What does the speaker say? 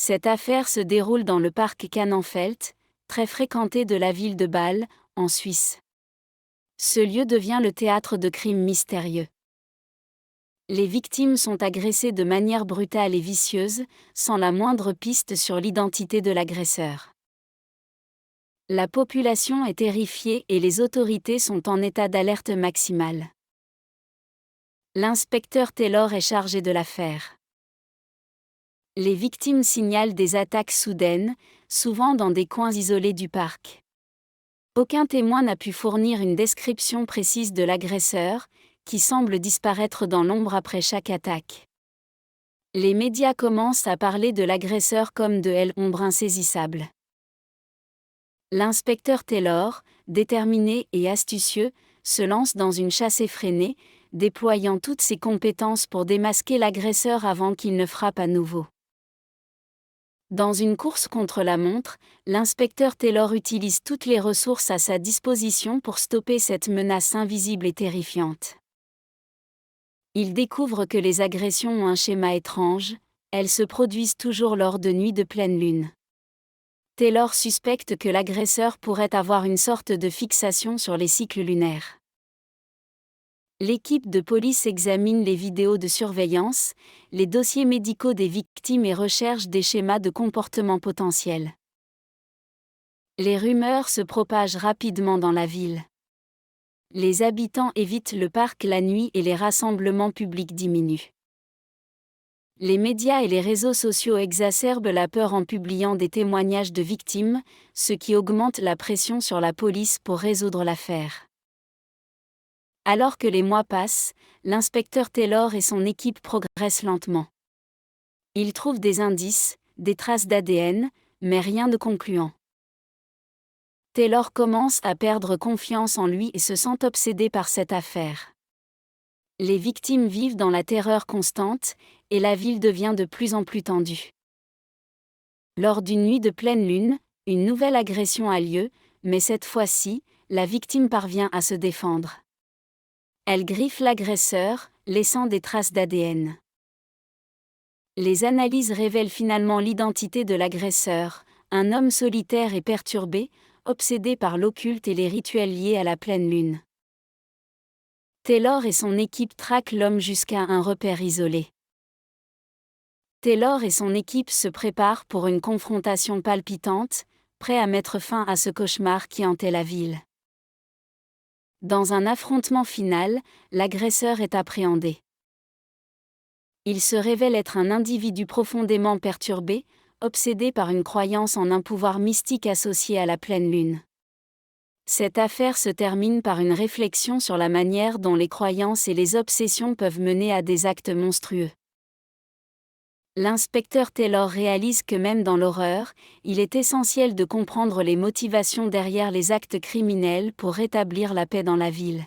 Cette affaire se déroule dans le parc Cannenfeld, très fréquenté de la ville de Bâle, en Suisse. Ce lieu devient le théâtre de crimes mystérieux. Les victimes sont agressées de manière brutale et vicieuse, sans la moindre piste sur l'identité de l'agresseur. La population est terrifiée et les autorités sont en état d'alerte maximale. L'inspecteur Taylor est chargé de l'affaire. Les victimes signalent des attaques soudaines, souvent dans des coins isolés du parc. Aucun témoin n'a pu fournir une description précise de l'agresseur, qui semble disparaître dans l'ombre après chaque attaque. Les médias commencent à parler de l'agresseur comme de l'ombre insaisissable. L'inspecteur Taylor, déterminé et astucieux, se lance dans une chasse effrénée, déployant toutes ses compétences pour démasquer l'agresseur avant qu'il ne frappe à nouveau. Dans une course contre la montre, l'inspecteur Taylor utilise toutes les ressources à sa disposition pour stopper cette menace invisible et terrifiante. Il découvre que les agressions ont un schéma étrange, elles se produisent toujours lors de nuits de pleine lune. Taylor suspecte que l'agresseur pourrait avoir une sorte de fixation sur les cycles lunaires. L'équipe de police examine les vidéos de surveillance, les dossiers médicaux des victimes et recherche des schémas de comportement potentiels. Les rumeurs se propagent rapidement dans la ville. Les habitants évitent le parc la nuit et les rassemblements publics diminuent. Les médias et les réseaux sociaux exacerbent la peur en publiant des témoignages de victimes, ce qui augmente la pression sur la police pour résoudre l'affaire. Alors que les mois passent, l'inspecteur Taylor et son équipe progressent lentement. Ils trouvent des indices, des traces d'ADN, mais rien de concluant. Taylor commence à perdre confiance en lui et se sent obsédé par cette affaire. Les victimes vivent dans la terreur constante, et la ville devient de plus en plus tendue. Lors d'une nuit de pleine lune, une nouvelle agression a lieu, mais cette fois-ci, la victime parvient à se défendre. Elle griffe l'agresseur, laissant des traces d'ADN. Les analyses révèlent finalement l'identité de l'agresseur, un homme solitaire et perturbé, obsédé par l'occulte et les rituels liés à la pleine lune. Taylor et son équipe traquent l'homme jusqu'à un repère isolé. Taylor et son équipe se préparent pour une confrontation palpitante, prêts à mettre fin à ce cauchemar qui hantait la ville. Dans un affrontement final, l'agresseur est appréhendé. Il se révèle être un individu profondément perturbé, obsédé par une croyance en un pouvoir mystique associé à la pleine lune. Cette affaire se termine par une réflexion sur la manière dont les croyances et les obsessions peuvent mener à des actes monstrueux. L'inspecteur Taylor réalise que même dans l'horreur, il est essentiel de comprendre les motivations derrière les actes criminels pour rétablir la paix dans la ville.